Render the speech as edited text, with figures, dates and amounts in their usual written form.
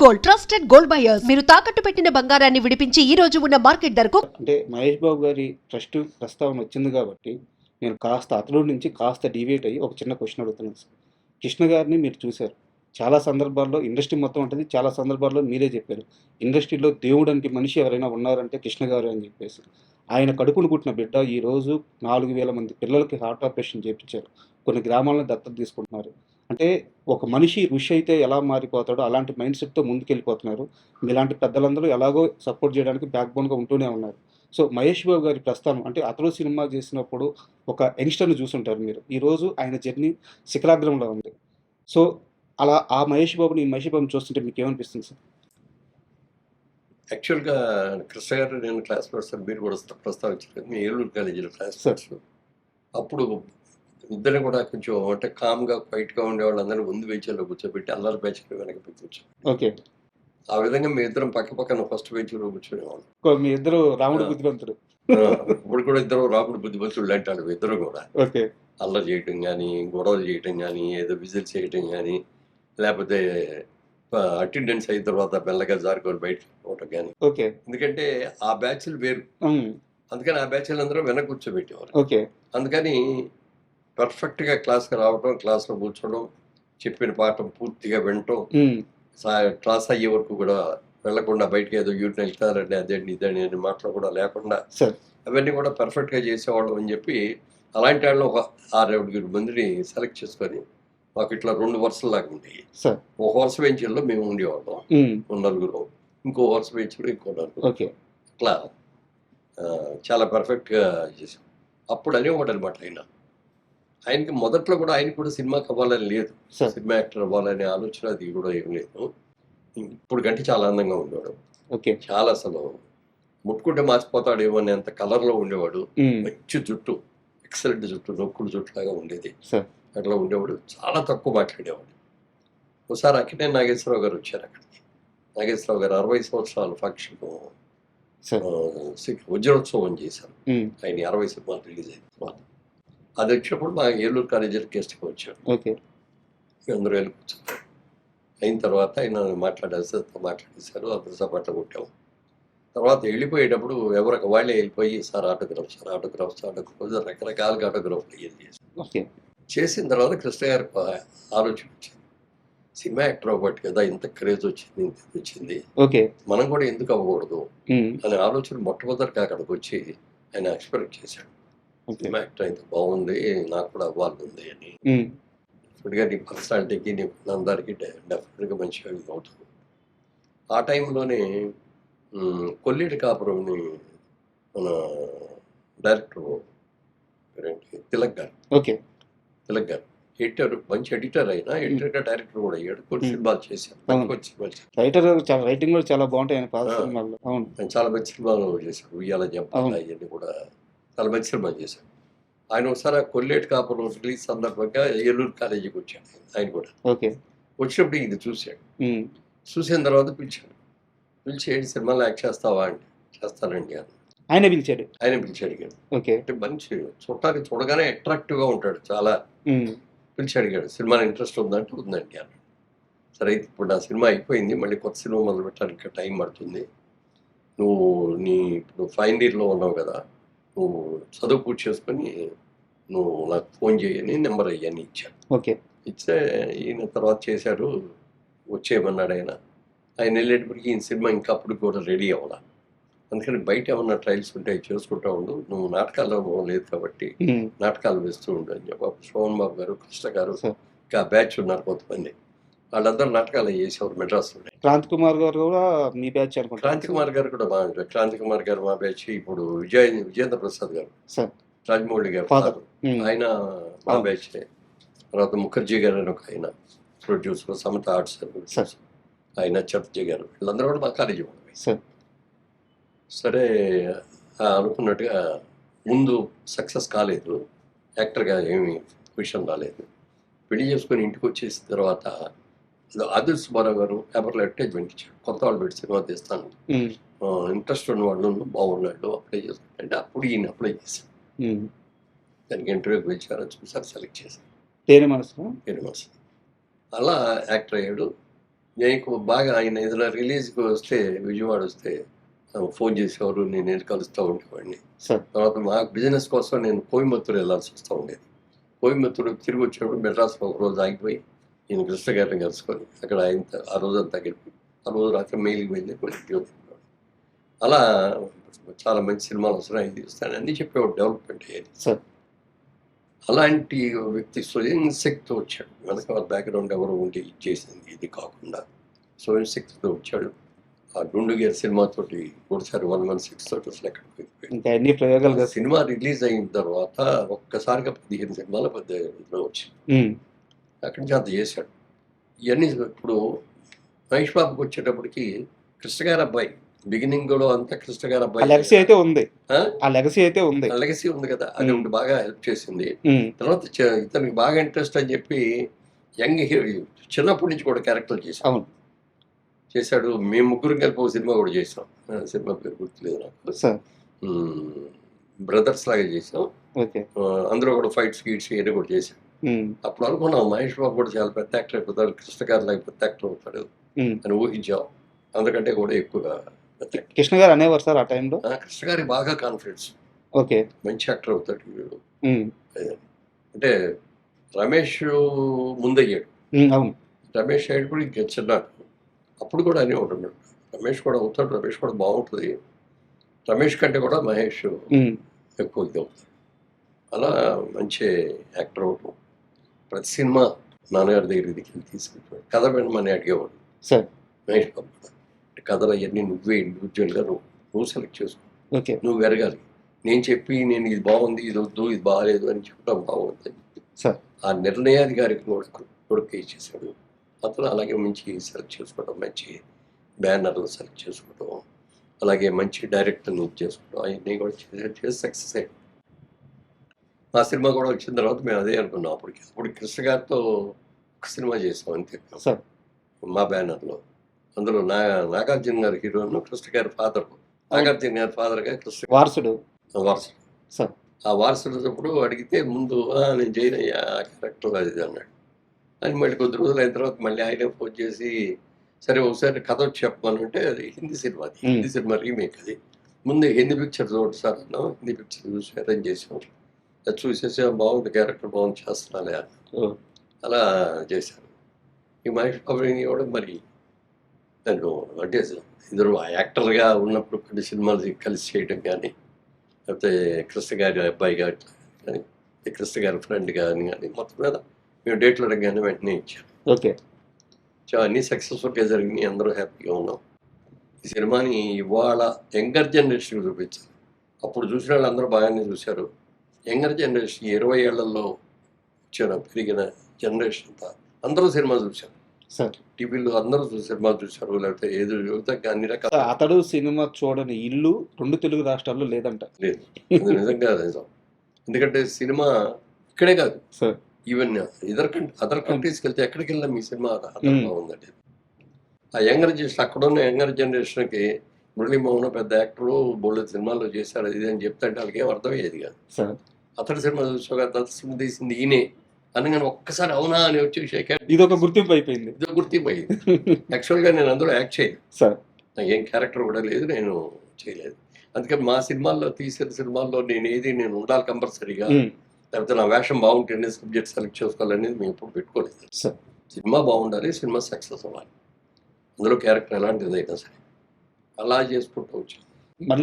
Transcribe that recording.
Gold, trusted gold buyers. మీరు తాకట్టు పెట్టిన బంగారాన్ని విడిపించి ఈ రోజు ఉన్న మార్కెట్ ధరకు. అంటే మహేష్ బాబు గారి ట్రస్ట్ ప్రస్తావన వచ్చింది కాబట్టి నేను కాస్త అతడు నుంచి కాస్త డీవియేట్ అయ్యి ఒక చిన్న క్వశ్చన్ అడుగుతున్నాను సార్. కృష్ణ గారిని మీరు చూశారు, చాలా సందర్భాల్లో ఇండస్ట్రీ మొత్తం ఉంటుంది, చాలా సందర్భాల్లో మీరే చెప్పారు ఇండస్ట్రీలో దేవుడు అంటే మనిషి ఎవరైనా ఉన్నారంటే కృష్ణ గారు అని చెప్పేసి. ఆయన కడుపును పుట్టిన బిడ్డ ఈరోజు 4,000 మంది పిల్లలకి హార్ట్ ఆపరేషన్ చేయించారు, కొన్ని గ్రామాలను దత్తత తీసుకుంటున్నారు. అంటే ఒక మనిషి ఋషి అయితే ఎలా మారిపోతాడో అలాంటి మైండ్ సెట్తో ముందుకెళ్ళిపోతున్నారు. మీలాంటి పెద్దలందరూ ఎలాగో సపోర్ట్ చేయడానికి బ్యాక్ బోన్గా ఉంటూనే ఉన్నారు. సో మహేష్ బాబు గారి ప్రస్థానం అంటే అతడు సినిమా చేసినప్పుడు ఒక యంగ్స్టర్ని చూసుంటారు మీరు, ఈరోజు ఆయన జర్నీ శిఖరాగ్రంలో ఉంది. సో అలా ఆ మహేష్ బాబుని ఈ మహేష్ బాబుని చూస్తుంటే మీకు ఏమనిపిస్తుంది సార్? యాక్చువల్గా కృష్ణ గారు నేను క్లాస్ ప్రొఫెసర్, మీరు కూడా ప్రస్తావించారు, మీ ఏలూరు కాలేజీలో క్లాస్ సార్. ప్రొఫెసర్. అప్పుడు ఇద్దరు కూడా కొంచెం అంటే కామ్గా క్వైట్గా ఉండేవాళ్ళందరూ ముందు బెంచ్లో కూర్చోబెట్టి అల్లరి బెంచ్లో వెనక కూర్చోండి. ఓకే, ఆ విధంగా మీ ఇద్దరం పక్క పక్కన ఫస్ట్ బెంచ్లో కూర్చునేవాళ్ళం. మీ ఇద్దరు రాముడు బుద్ధిమంతుడు. ఇప్పుడు కూడా ఇద్దరు రాముడు బుద్ధిమంతులు అంటాడు. ఇద్దరు కూడా ఓకే, అల్లరి చేయటం కానీ, గొడవలు చేయటం కానీ, ఏదో విజిల్స్ చేయటం కానీ, లేకపోతే అటెండెన్స్ అయిన తర్వాత మెల్లగా జారుకొని బయటకు పోవటం కానీ. ఓకే, ఎందుకంటే ఆ బ్యాచ్లు వేరు, అందుకని ఆ బ్యాచ్లు అందరూ వెనక కూర్చోబెట్టేవారు. ఓకే, అందుకని పర్ఫెక్ట్గా క్లాస్కి రావటం, క్లాస్లో కూర్చోవడం, చెప్పిన పాఠం పూర్తిగా వినటం, క్లాస్ అయ్యే వరకు కూడా వెళ్లకుండా బయటకి ఏదో యూరిన్ వెళ్తారండి అదేంటి ఇదండి అని మాటలు కూడా లేకుండా అవన్నీ కూడా పర్ఫెక్ట్గా చేసేవాళ్ళం అని చెప్పి అలాంటి వాళ్ళు ఒక 6-7 మందిని సెలెక్ట్ చేసుకొని మాకు ఇట్లా 2 వరుసలాగా ఉండేవి. ఒక వరుస బెంచీల్లో మేము ఉండేవాళ్ళం నలుగురు, ఇంకో వరుస బెంచ్లో ఇంకో నలుగురు, ఇట్లా చాలా పర్ఫెక్ట్గా చేసాం. అప్పుడు అనేవాడు అనమాట ఆయనకి మొదట్లో కూడా ఆయనకి కూడా సినిమాకి అవ్వాలని లేదు, సినిమా యాక్టర్ అవ్వాలనే ఆలోచన అది కూడా ఏం లేదు. ఇప్పుడు కంటే చాలా అందంగా ఉండేవాడు, చాలా అసలు ముట్టుకుంటే మార్చిపోతాడేమో అని అంత కలర్లో ఉండేవాడు. మంచి జుట్టు, ఎక్సలెంట్ జుట్టు, నొక్కుడు జుట్టు లాగా ఉండేది, అట్లా ఉండేవాడు. చాలా తక్కువ మాట్లాడేవాడు. ఒకసారి అక్కినేని నాగేశ్వరరావు గారు వచ్చారు అక్కడికి. నాగేశ్వరరావు గారు 60 సంవత్సరాల ఫంక్షన్ వజ్రోత్సవం చేశారు. ఆయన 60 సినిమాలు రిలీజ్ అయిన తర్వాత అది వచ్చినప్పుడు మా ఏలూరు కాలేజీలో గెస్ట్గా వచ్చాడు. అందరూ వెళ్ళి కూర్చున్నారు. అయిన తర్వాత ఆయన మాట్లాడేశారు, అందరూ సపాట్లు కొట్టాము. తర్వాత వెళ్ళిపోయేటప్పుడు ఎవరికి వాళ్ళే వెళ్ళిపోయి సార్ ఆటోగ్రాఫ్ రకరకాలుగా ఆటోగ్రాఫ్లు చేసిన తర్వాత కృష్ణ గారికి ఆలోచన వచ్చింది, సినిమా యాక్టర్ అవ్వబట్టి కదా ఇంత క్రేజ్ వచ్చింది, ఇంత వచ్చింది, మనం కూడా ఎందుకు అవ్వకూడదు అనే ఆలోచన మొట్టమొదటిగా అక్కడికి వచ్చి ఆయన ఎక్స్పెక్ట్ చేశాడు. సినిమా యాక్టర్ అయితే బాగుంది, నాకు కూడా అవ్వాలి ఉంది అని. ఇప్పుడుగా నీ పర్సనాలిటీకి నీ అందరికీ డెఫినెట్గా మంచిగా అవుతుంది. ఆ టైంలోనే కొల్లేటి కాపురంని మన డైరెక్టర్ తిలక్ గారు ఎడిటర్, మంచి ఎడిటర్ అయినా ఎడిటర్గా డైరెక్టర్ కూడా అయ్యాడు. కొన్ని సినిమాలు చేశాడు, రైటింగ్ కూడా చాలా బాగుంటాయి. ఆయన చాలా మంచి సినిమాలు చేశాడు, ఉయ్యాల జంపాల ఇవన్నీ కూడా చాలా మంచి సినిమాలు చేశాడు. ఆయన ఒకసారి కొల్లేటి కాపురం రిలీజ్ సందర్భంగా ఏలూరు కాలేజీకి వచ్చాడు ఆయన కూడా. వచ్చినప్పుడు ఇది చూశాడు, చూసిన తర్వాత పిలిచి ఏంటి సినిమాలో యాక్ట్ చేస్తావా అంటే చేస్తానండి అని ఆయన పిలిచాడు అంటే మంచి చూడటానికి చూడగానే అట్రాక్టివ్గా ఉంటాడు చాలా. పిలిచి అడిగాడు సినిమాలో ఇంట్రెస్ట్ ఉందంటే ఉందండి అన్నాడు. సరే అయితే ఇప్పుడు నా సినిమా అయిపోయింది, మళ్ళీ కొత్త సినిమా మొదలు పెట్టడానికి టైం పడుతుంది, నువ్వు ఇప్పుడు ఫైనల్ ఇయర్లో ఉన్నావు కదా, నువ్వు చదువు పూర్తి చేసుకొని నువ్వు నాకు ఫోన్ చేయని నెంబర్ అయ్యని ఇచ్చాను. ఇచ్చే ఈయన తర్వాత చేశాడు, వచ్చేయమన్నాడు ఆయన. ఆయన వెళ్ళేటప్పటికి ఈయన సినిమా ఇంకా అప్పుడు కూడా రెడీ అవ్వాలా, అందుకని బయట ఏమన్నా ట్రయల్స్ ఉంటాయి చేసుకుంటా ఉండు, నువ్వు నాటకాల్లో లేదు కాబట్టి నాటకాలు వేస్తూ ఉండు అని చెప్పి సోమన్ బాబు గారు, కృష్ణ గారు, ఇంకా బ్యాచ్ ఉన్నారు కొంతమంది, వాళ్ళందరూ నాటకాలు చేసేవారు మెడ్రాస్లో. క్రాంతి కుమార్ గారు కూడా మీ బ్యాచ్? క్రాంతి కుమార్ గారు కూడా బాగా, క్రాంతి కుమార్ గారు మా బ్యాచ్. ఇప్పుడు విజయేంద్ర ప్రసాద్ గారు, రాజమౌళి గారు ఆయన మా బ్యాచ్. తర్వాత ముఖర్జీ గారు అని ఒక ఆయన ప్రొడ్యూసర్, సమత ఆర్ట్స్ ఆయన, చటర్జీ గారు, వీళ్ళందరూ కూడా మా కాలేజీ వాళ్ళు. సరే అనుకున్నట్టుగా ముందు సక్సెస్ కాలేదు, యాక్టర్గా ఏమి విషయం రాలేదు. పెళ్లి చేసుకొని ఇంటికి వచ్చేసిన తర్వాత ఆదిల్ సుబ్బారావు గారు పేపర్లో అడ్వర్టైజ్మెంట్ ఇచ్చాడు, కొత్త వాళ్ళు పెట్టి సినిమా తీస్తాను, ఇంట్రెస్ట్ ఉన్న వాళ్ళు బాగున్నాడు అప్లై చేసుకుంటే, అప్పుడు ఈయన అప్లై చేశాను. దానికి ఇంటర్వ్యూకి పిలిచారు, చూసారు, సెలెక్ట్ చేశారు. పేరు మనసు అలా యాక్టర్ అయ్యాడు. నేను బాగా ఆయన ఏదైనా రిలీజ్కి వస్తే విజయవాడ వస్తే ఫోన్ చేసేవారు, నేను వెళ్ళి కలుస్తూ ఉండేవాడిని. సార్ తర్వాత మా బిజినెస్ కోసం నేను కోయంబత్తూరు వెళ్ళాల్సి వస్తూ ఉండేది. కోయంబత్తూరు తిరిగి వచ్చినప్పుడు మెడ్రాస్లో ఒక రోజు ఆగిపోయి నేను కృష్ణ గారిని కలుసుకొని అక్కడ ఆయన ఆ రోజంతా గడిపి ఆ రోజు రాత్రి మెయిల్కి వెళ్ళి అలా చాలా మంచి సినిమాలు వస్తున్నాయి, ఇది వస్తాయని అన్నీ చెప్పేవాడు, డెవలప్మెంట్ అయ్యేది. సార్ అలాంటి వ్యక్తి స్వయం శక్తితో వచ్చాడు. వెనక వాళ్ళ బ్యాక్గ్రౌండ్ ఎవరు ఉండి చేసింది ఇది కాకుండా స్వయం శక్తితో వచ్చాడు. ఆ గుండుగేర్ సినిమాతోటి ఒకసారి 116 తోటి అసలు ఎక్కడికి వెళ్ళిపోయాడు. ఇంకా అన్ని ప్రయోగాలు ఆ కదా. సినిమా రిలీజ్ అయిన తర్వాత ఒక్కసారిగా 15 సినిమాలు 18 వచ్చింది. ఉమ్, అక్కడి నుంచి అంత చేశాడు. ఇవన్నీ ఇప్పుడు మహేష్ బాబుకి వచ్చేటప్పటికి కృష్ణ గారి అబ్బాయి బిగినింగ్ కూడా అంతా కృష్ణ గారి ఆ అబ్బాయి లెగసీ అయితే ఉంది. ఆ? ఆ లెగసీ అయితే ఉంది. లెగసీ ఉంది కదా, అది ఒకటి బాగా హెల్ప్ చేసింది. ఉమ్, తర్వాత ఇతనికి బాగా ఇంట్రెస్ట్ అని చెప్పి యంగ్ హీరో చిన్నప్పటి నుంచి కూడా క్యారెక్టర్ అవును చేశాడు. మేము ముగ్గురు కలిపి ఒక సినిమా కూడా చేసాం, సినిమా పేరు గుర్తులేదు నాకు. సార్. బ్రదర్స్ లాగా చేసాం. ఓకే. అందులో కూడా ఫైట్స్ గీట్స్ ఇవన్నీ కూడా చేశాం. ఉమ్, అప్పుడు అనుకున్నాం మహేష్ బాబు కూడా చాలా పెద్ద యాక్టర్ అయిపోతాడు, కృష్ణ గారు లాగా పెద్ద యాక్టర్ అవుతాడు ఉమ్. అని ఊహించాం. అందుకంటే కూడా ఎక్కువగా పెద్ద actor. కృష్ణ గారు అనేవారు సార్ ఆ టైంలో. కృష్ణ గారి బాగా కాన్ఫిడెన్స్, ఓకే. మంచి యాక్టర్ అవుతాడు వీడు. ఉమ్, అంటే రమేష్ ముందయ్యాడు, ఉమ్, అవును రమేష్ అయ్యాడు కూడా ఇంకా చిన్నాడు. అప్పుడు కూడా అని ఉంటాడు, రమేష్ కూడా అవుతాడు, రమేష్ కూడా బాగుంటుంది, రమేష్ కంటే కూడా మహేష్ ఉమ్, ఎక్కువ ఇది అవుతాడు. అలా మంచి యాక్టర్ అవటం. ప్రతి సినిమా నాన్నగారి దగ్గరికి వెళ్ళి తీసుకెళ్ళిపోయాడు. కథ వినమని అడిగేవాడు సార్. మహేష్ బాబు కూడా. కథలు అవన్నీ నువ్వే ఇండివిజువల్గా నువ్వు సెలెక్ట్ చేసుకో, ఓకే. నువ్వు ఎరగాలి. నేను చెప్పి నేను ఇది బాగుంది ఇది వద్దు ఇది బాగాలేదు అని చెప్పడం బాగుంది. సార్. ఆ నిర్ణయాధికారికి కూడా కొడుకు ఇచ్చేసాడు. అతను అలాగే మంచి సెలెక్ట్ చేసుకోవడం, మంచి బ్యానర్లు సెలెక్ట్ చేసుకోవడం, అలాగే మంచి డైరెక్టర్ని చేసుకోవడం, అవన్నీ కూడా చేసి సక్సెస్ అయ్యాడు. ఆ సినిమా కూడా వచ్చిన తర్వాత మేము అదే అనుకున్నాం. అప్పుడు కృష్ణ గారితో ఒక సినిమా చేసాం అంతే సార్. మా బ్యానర్లో. అందులో నాగార్జున గారి హీరోను, కృష్ణ గారి ఫాదర్, నాగార్జున గారి ఫాదర్గా కృష్ణ వారసుడు. వారసుడు. సార్. ఆ వారసుడు అడిగితే ముందు నేను చేయనయ్యా ఆ క్యారెక్టర్ అది అన్నాడు. అని మళ్ళీ కొద్ది రోజులు అయిన తర్వాత మళ్ళీ ఆయనే ఫోన్ చేసి సరే ఒకసారి కథ వచ్చి చెప్పమనంటే అది హిందీ సినిమా, అది హిందీ సినిమా రీమేక్. అది ముందు హిందీ పిక్చర్ చూడండి సార్ అన్నాం. హిందీ పిక్చర్ చూసి అరేంజ్ చేసాం. అది చూసేసి బాగుంది, క్యారెక్టర్ బాగుంది, చేస్తున్నాలే ఓ, అలా చేశాను. ఈ మహేష్ బాబుని కూడా మరి నేను అంటే ఇద్దరు యాక్టర్గా ఉన్నప్పుడు కొన్ని సినిమాలు కలిసి చేయడం కానీ, లేకపోతే కృష్ణ గారి అబ్బాయి కానీ కృష్ణ గారి ఫ్రెండ్ కానీ మొత్తం మీద మేము డేట్లు అడగగానే వెంటనే ఇచ్చాను. ఓకే. అన్నీ సక్సెస్ఫుల్గా జరిగినాయి, అందరూ హ్యాపీగా ఉన్నాం. ఈ సినిమాని ఇవాళ యంగర్ జనరేషన్కి చూపించారు. అప్పుడు చూసిన వాళ్ళు అందరూ బాగానే చూశారు. యంగర్ జనరేషన్ 20 ఏళ్లలో వచ్చిన పెరిగిన జనరేషన్ అంతా అందరూ సినిమా చూశారు. సార్. టీవీలో అందరూ సినిమా చూశారు, లేకపోతే ఏదో యువతకి అన్ని రకాల అతడు సినిమా చూడని ఇల్లు 2 తెలుగు రాష్ట్రాల్లో లేదంట. లేదు. అది నిజంగా నిజం. ఎందుకంటే సినిమా ఇక్కడే కాదు, సార్. ఈవెన్ అదర్ కంట్రీస్కి వెళ్తే ఎక్కడికి వెళ్ళినా మీ సినిమా అర్థంగా ఉందండి. ఆ యంగర్ జనరేషన్, అక్కడున్న యంగర్ జనరేషన్కి మురళీమోహన్ పెద్ద యాక్టరు, బోల్డ్ సినిమాల్లో చేశారు ఇది అని చెప్తే వాళ్ళకి ఏం అర్థమయ్యేది కాదు. సార్. అతడి సినిమా చూసాక సినిమా తీసింది ఈయనే అనగానే ఒక్కసారి అవునా అని వచ్చి ఇది ఒక గుర్తింపు అయిపోయింది. ఇది గుర్తింపు అయ్యింది. యాక్చువల్గా నేను అందులో యాక్ట్ చేయను, సార్. నాకు ఏం క్యారెక్టర్ కూడా లేదు, నేను చేయలేదు. అందుకని మా సినిమాల్లో తీసిన సినిమాల్లో నేను ఉండాలి కంపల్సరీగా, ఉమ్, లేకపోతే నా వేషం బాగుంటేనే సబ్జెక్ట్ సెలెక్ట్ చేసుకోవాలనేది మేము ఎప్పుడు పెట్టుకోలేదు. సార్. సినిమా బాగుండాలి, సినిమా సక్సెస్ అవ్వాలి, అందులో క్యారెక్టర్ ఎలాంటిదైనా సరే అలా చేసుకుంటూ వచ్చాను. మళ్ళీ